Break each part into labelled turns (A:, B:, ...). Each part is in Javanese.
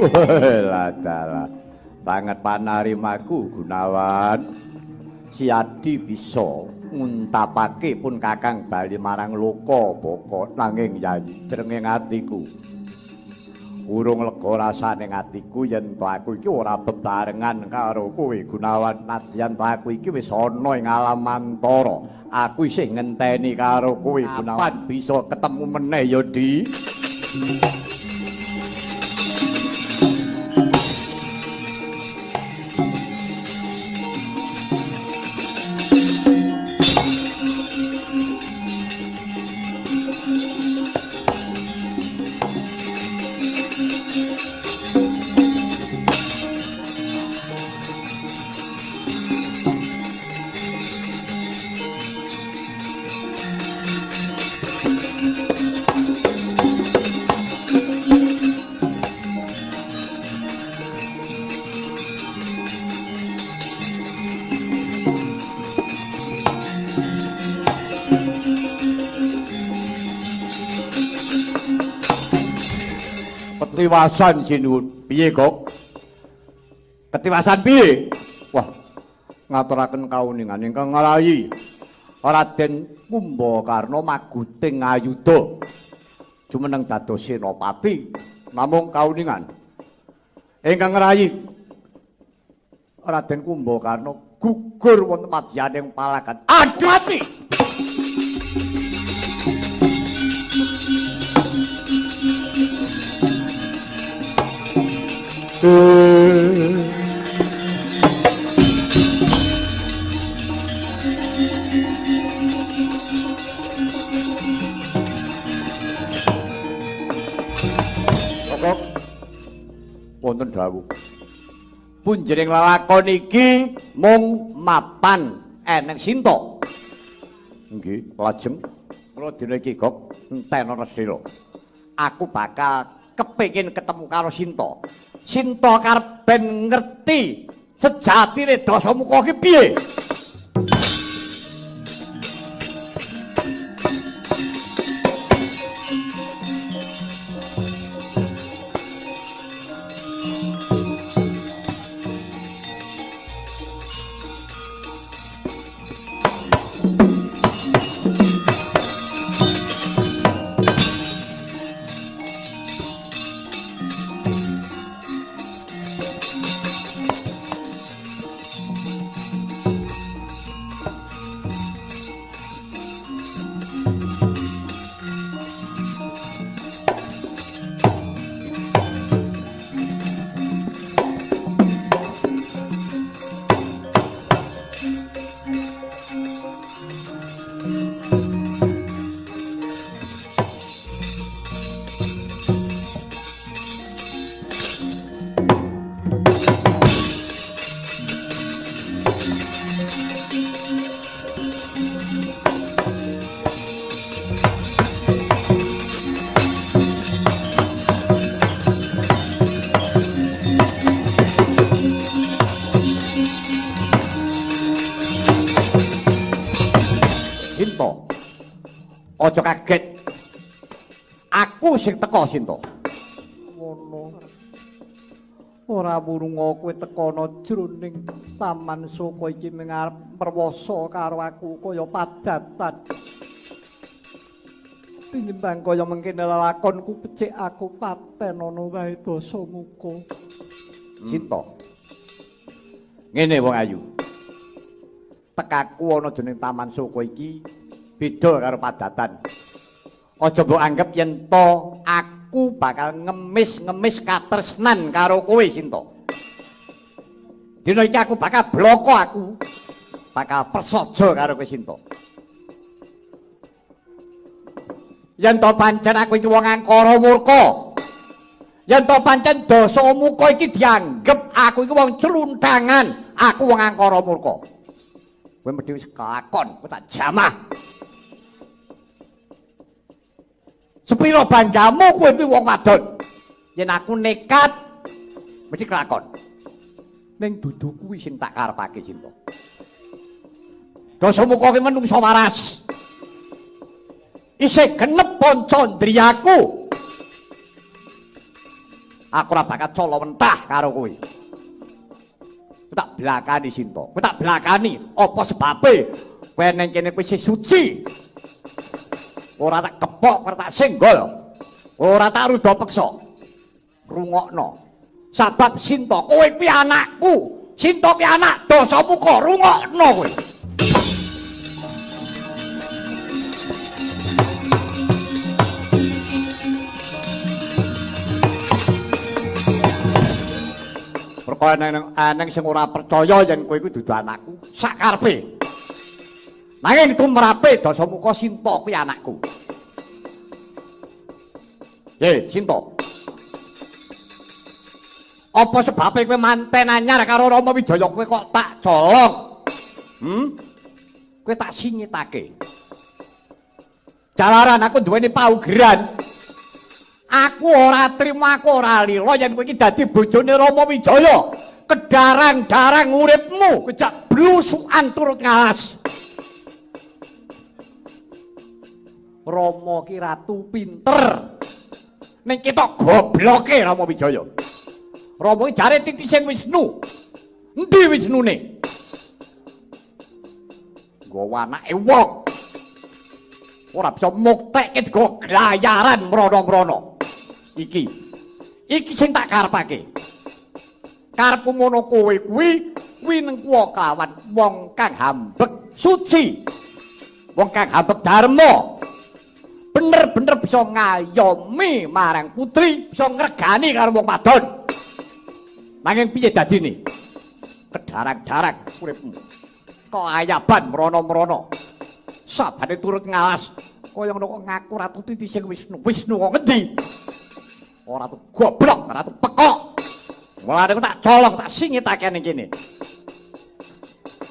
A: Lah dalah. Banget panarimaku Gunawan. Si Adi bisa nguntapake pun Kakang bali marang loka boko nanging yayi jrenging atiku. Urung lega rasane atiku yen to aku iki ora bebarengan karo kowe Gunawan. Nadyan to aku iki wis ana ing alam mantara. Aku isih ngenteni karo kowe Gunawan. Kapan bisa ketemu meneh ya, Di? Ketiwasan sinuwun piye kok? Ketiwasan piye? Wah, ngaturaken kauningan ingkang nglayi Raden Kumbakarna maguting ayuda jumeneng dados senopati namung kauningan ingkang nglayi Raden Kumbakarna gugur wonten madyaning palagan. Aduh ati. Kok wonten dawuh punjering lelakon iki mung mapan eneng Sinta. Nggih, lajeng kula dina iki kok enten ana sira. Aku bakal kepengin ketemu karo Sinta. Sinta karep ben ngerti sejatine Dasamuka ki piye. Aja kaget. Aku sing teka Sinta.
B: Ngono. Ora murunga kowe tekana jroning taman Soko iki mengarep perwasa karo aku kaya padatan. Tinimbang kaya mengkene lelakonku becik aku paten ana wae Dasamuka.
A: Sinta. Ngene wong ayu. Tekaku ana jroning taman Soko iki beda karo padatan. Aja mbok anggap yen to aku bakal ngemis-ngemis katresnan karo kowe Sinta. Dina iki aku bakal bloko aku. Bakal persaja karo kowe Sinta. Yen to pancen aku iki wong angkara murka. Yen to pancen Dasamuka iki dianggep aku iki wong clundangan, aku wong angkara murka. Kowe mesti wis kelakon, kowe tak jamah. Sepiro banggamu kowe kuwi wong wadon. Yen aku nekat mesti kelakon. Ning dudu kuwi sing tak karepake Sinta. Dasamuka ki menungsa waras. Isih genep pancandriyaku. Aku ora bakal colo mentah karo kowe. Kowe tak blakani Sinta. Kowe tak blakani apa sebabe kowe ning kene kowe suci. Ora tak kepok, ora tak senggol. Ora tak rudo peksa. Rungokno. Sabab Sinta kowe kuwi anakku. Sinta kuwi anak Dasamuka, rungokno kowe. Perkara eneng sing ora percaya yen kowe kuwi dudu anakku, sakarepe. Nanging tumrape Dasamuka Sinta kuwi anakku. Sinta. Apa sebabe kowe manten anyar karo Rama Wijaya kowe kok tak colong? Kowe tak singitake. Jalaran aku duweni paugeran. Aku ora trima, aku ora lila yen kowe iki dadi bojone Rama Wijaya. Kedarang-darang uripmu, kowe jak blusukan turut ngalas. Rama ki ratu pinter. Ning ketok gobloke Rama Wijaya. Rama ki jare titising Wisnu. Endi Wisnune? Nggawa anake wong. Ora bisa muktekke digo glayaran mrono-mrono. Iki sing tak karepake. Karepku ngono kowe kuwi neng kuwi kelawan wong kang hambek suci. Wong kang hambek dharma. Bener-bener bisa ngayomi marang putri, bisa ngregani karo wong wadon. Nanging piye dadine? Kedarang-darang uripmu. Kok ayaban mrono-mrono. Sabane turut ngalas. Kaya ngono kok ngaku ratu titising Wisnu. Wisnu kok ngendi? Ora ratu goblok, ratu pekok. Mulane tak colong, tak singitake ning kene.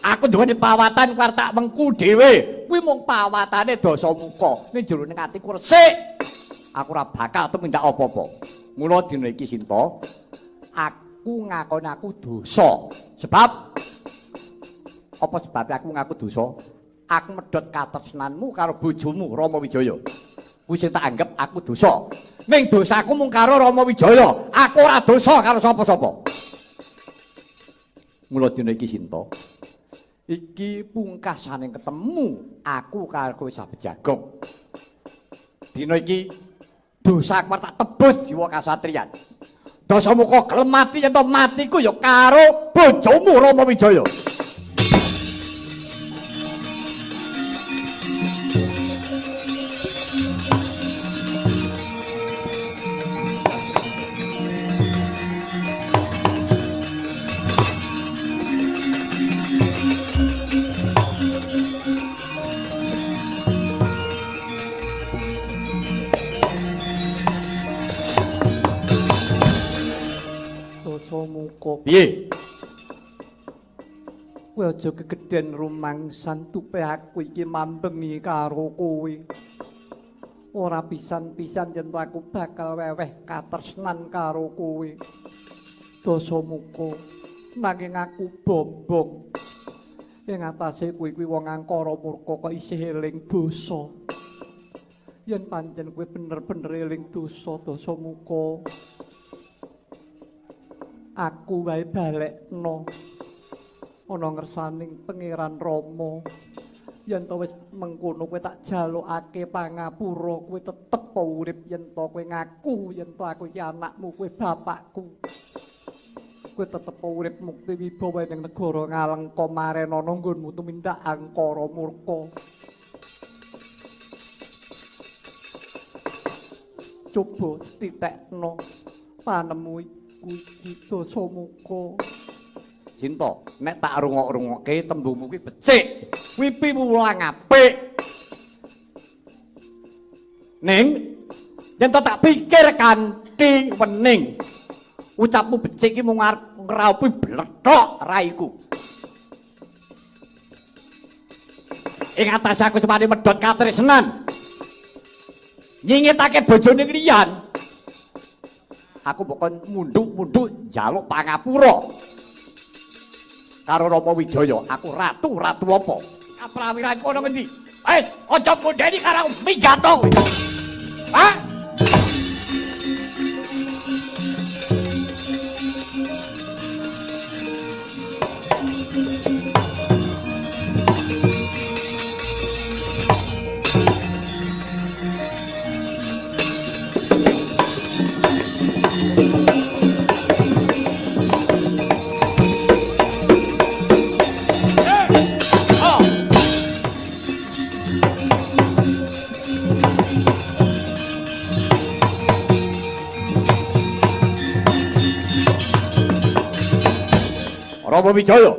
A: Aku duweni pawatan karo tak mengku dhewe. Kuwi mung pawatane Dasamuka. Ning jero ning atiku resik. Aku ora bakal tumindak apa-apa. Mula dina iki Sinta, aku ngakoni aku dosa. Sebab apa sebabnya aku ngaku dosa? Aku medhot katresnanmu karo bojomu Rama Wijaya. Kuwi sing tak anggap aku dosa. Ning dosaku mung karo Rama Wijaya. Aku ora dosa karo sapa-sapa. Mula dina iki Sinta, iki pungkasane ketemu aku karo kowe Sabejagong. Dina iki dosaku tak tebus jiwa kasatriyan. Dasamuka gelem mati yen to matiku ya karo bojomu Rama Wijaya.
B: Dasamuka.
A: Piye?
B: Kowe aja kegeden rumangsan tupe aku iki mambengi karo kowe. Ora pisan-pisan yen aku bakal weweh katresnan karo kowe. Dasamuka, nanging aku bombong. Ing atase kowe kuwi wong angkara murka kok isih eling dosa. Yen pancen kowe bener-bener eling dosa Dasamuka, aku wae balekno ana ngersaning Pangeran Rama. Yen to wis mengkono kowe tak jalukake pangapura, kowe tetep urip. Yen to kowe ngaku yen to aku iki anakmu, kowe bapakku, kowe tetep urip mukti wibawa ning negara Ngalengka marenana nggonmu tumindak angkara murka. Coba setitekno panemu iki Dasamuka.
A: Sinta, nek tak rungok-rungokke tembungmu kuwi becik, wipimu mulang apik. Ning yen tak pikir kanthi wening, ucapmu becik iki mung arep ngraupi blethok raiku. Ing atas aku cuma medhot katresnan. Nyingitake bojone kliyan. Aku pokon munduk-munduk njaluk pangapura. Karo Rama Wijaya, aku ratu apa? Kaprawiran kono ngendi? Aja ngondeni karo Migato. Hah? Rama Wijaya.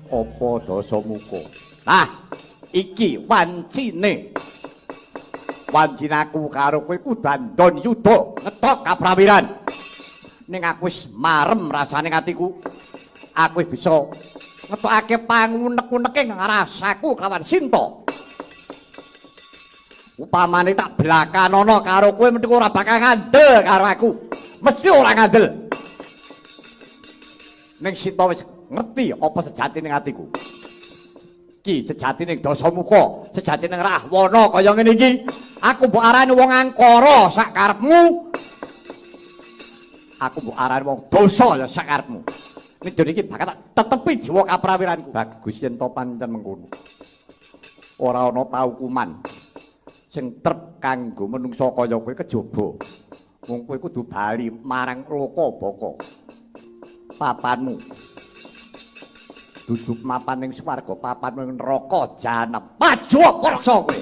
A: Apa Dasamuka? Nah, iki wancine. Wancine aku karo kowe ku dandon yuda ngetok kaprawiran. Ning aku wis marem rasane atiku. Aku wis bisa ngetokake pangunek-uneke rasaku kawan Sinta. Upamane tak blakanono karo kowe mesti ora bakal ngandel karo aku. Mesti ora ngandel. Ning Sinta wis ngerti apa sejatine atiku. Ki sejatine Dasamuka, sejatine Rahwana kaya ngene iki. Aku mbok arani wong angkara sak karepmu. Aku mbok arani wong dosa ya sak karepmu. Ning dene iki bakal tak tetepi jiwa kaprawiranku. Bagus yen to pancen mengkono. Ora ana paukuman sing trep kanggo menungsa kaya kowe kejaba. Wong kowe kudu bali marang Lokabaka. Papanmu. Duduk mapan ning swarga, papanmu ning neraka jahanam. Maju paksa kowe.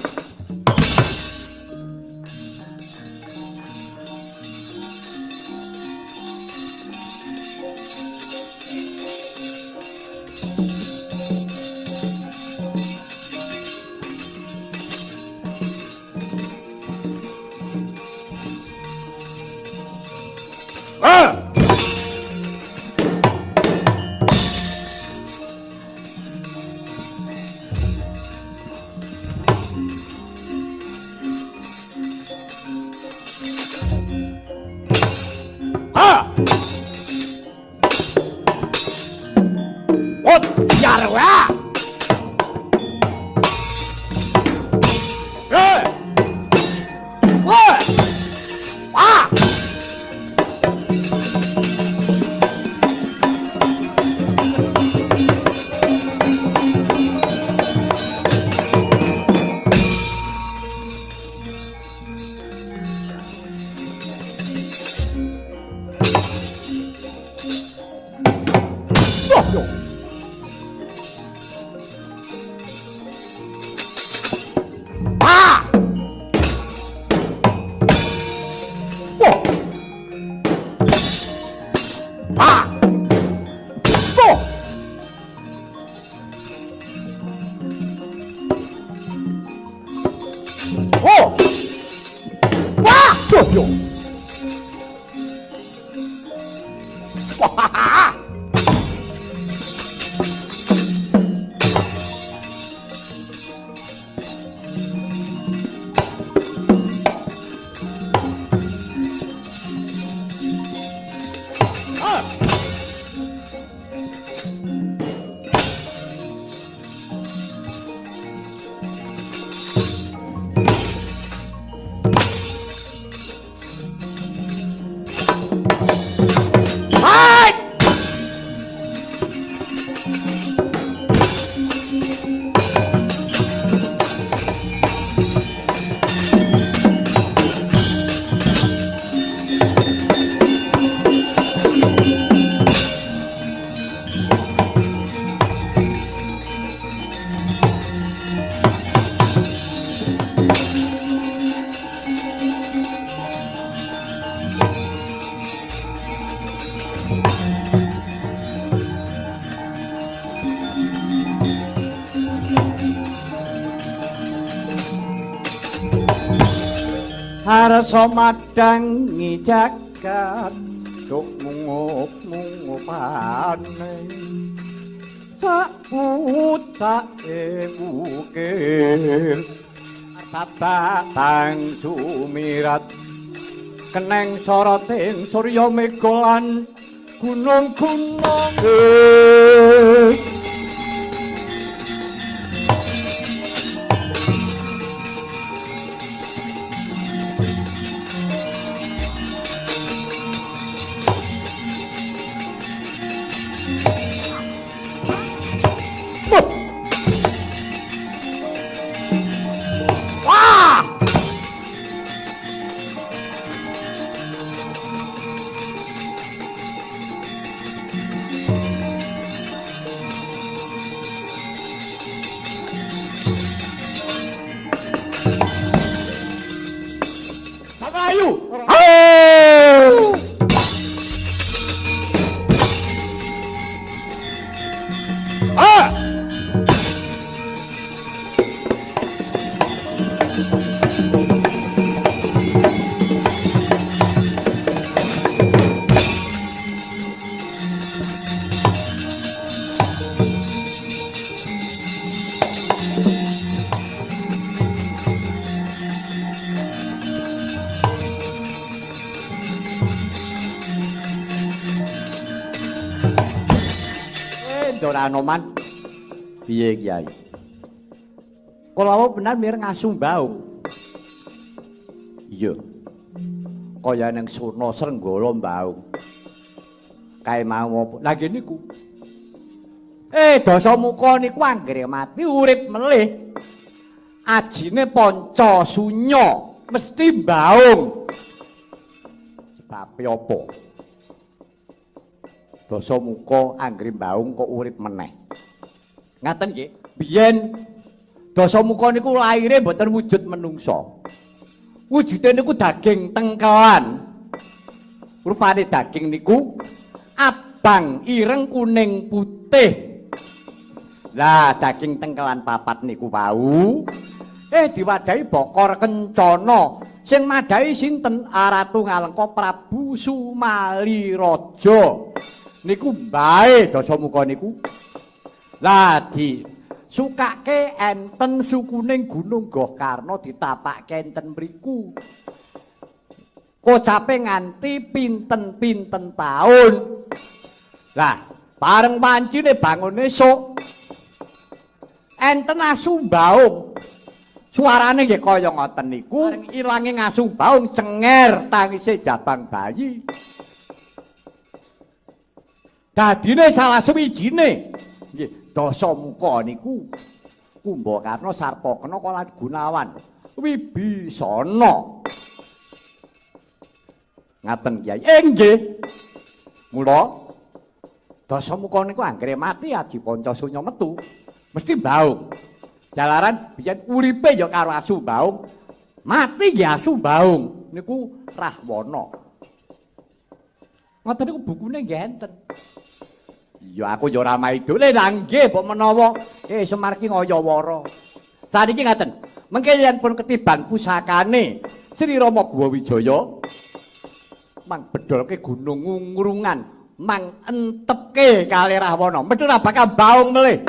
B: Harsa madangi jagat duk mungup-mungupane sak mukir tatang sumirat keneng soroting surya mega lan gunung-gunung
A: Ndara Anoman. Piye Kyai? Kula wau bener mireng asu mbaung. Iya. Kaya ning Surna Srenggala mbaung. Kae mau apa? Lah nggih niku. Dasamuka niku anggere mati urip melih. Ajine panca sunya mesti mbaung. Tapi apa? Dasamuka anggere mbaung kok urip meneh. Ngaten nggih. Biyen Dasamuka niku laire mboten wujud menungsa. Wujude niku daging tengkelan. Rupane daging niku abang, ireng, kuning, putih. Lah daging tengkelan papat niku wau diwadahi Bokor Kencana. Sing madhahi sinten? Ratu Ngalengka Prabu Sumaliraja. Niku mbae Dasamuka niku. Lah sukake enten sukuning Gunung Gohkarna ditapakke enten mriku. Kocape nganti pinten-pinten taun. Lah, bareng wancine bangun esuk. Enten asu mbaung. Suarane nggih kaya ngoten niku. Bareng ilange asu mbaung cenger tangise jabang bayi. Dadine salah sewijine nggih Dasamuka niku Kumbakarna Sarpakena lan Gunawan Wibisana. Ngaten Kyai. Nggih. Mula Dasamuka niku anggere mati aji Pancasunya metu mesti mbaung. Jalaran biyen uripe ya karo asu mbaung, mati nggih asu mbaung. Niku Rahwana. Ngoten niku bukune nggih enten. Ya aku ya ora maidole lah nggih mbok menawa Semar ki ngayawara. Saniki ngaten. Mengke yen pun ketiban pusakane Sri Rama Guwawijaya mang bedolke gunung ngurungan, mang entepke kalih Rahwana. Mesti ora bakal baung melih.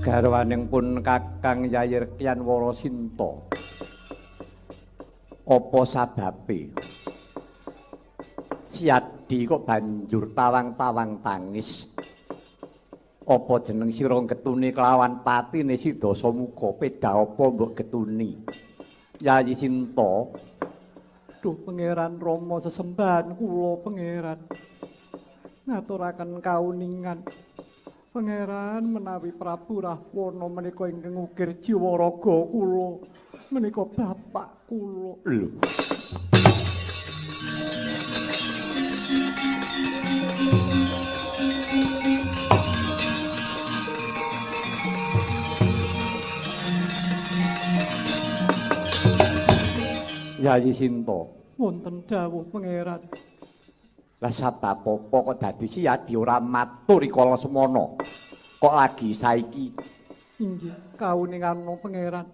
A: Garwaning pun Kakang Yayi Rekyan Warasinta. Apa sababe? Siadi kok banjur tawang-tawang tangis. Apa jeneng sira getuni kelawan patine si Dasamuka peda apa mbok getuni? Yayi Sinta.
B: Duh Pangeran Rama sesembahan kula Pangeran. Ngaturaken kauningan. Pangeran menawi Prabu Rahwana menika ingkang ukir jiwa raga kula, menika bapak kula.
A: Lho. Yayi Sinta,
B: wonten dawuh Pangeran.
A: Lah sabab apa kok dadi Siyadi ora matur rikala semana? Kok lagi saiki?
B: Inggih, kawuninganmu pangeran.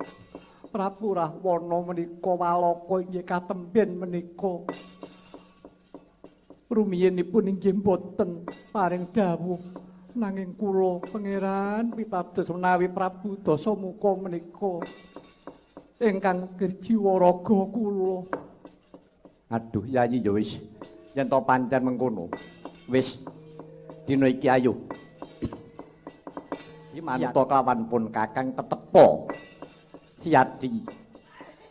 B: Prabu Rahwana menika walaka inggih katemben menika. Rumiyenipun inggih boten paring dawuh nanging kula pangeran pitados menawi Prabu Dasamuka menika ingkang gerjiwa raga kula.
A: Aduh, Yayi ya wis. Yen to pancen mengkono. Wis dina iki ayo. Iki manut kawan pun Kakang tetepo. Siyadi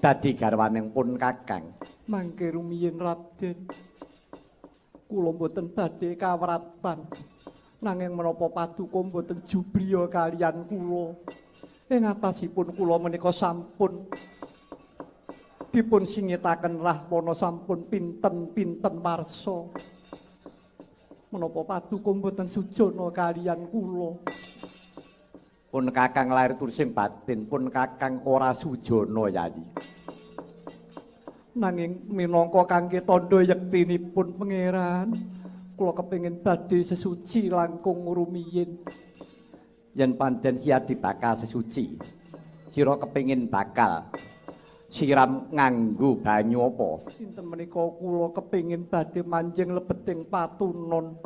A: dadi garwaning pun Kakang.
B: Mangke rumiyin Raden. Kula mboten badhe kawratan. Nanging menapa paduka mboten jubriya kaliyan kula. Ing atasipun kula menika sampun dipun singitaken Rahwana sampun pinten-pinten warsa. Menapa paduka mboten sujana kaliyan kula.
A: Pun Kakang lair tursing batin, pun Kakang ora sujana Yayi.
B: Nanging minangka kangge tandha yektinipun pangeran, kula kepengin badhe sesuci langkung rumiyin.
A: Yen pancen Siyadi bakal sesuci, sira kepengin bakal siram nganggo banyu apa?
B: Sinten menika kula kepengin badhe manjing lebeting patunon.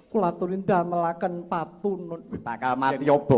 B: Kula aturi ndamelaken patunon.
A: Bakal mati apa?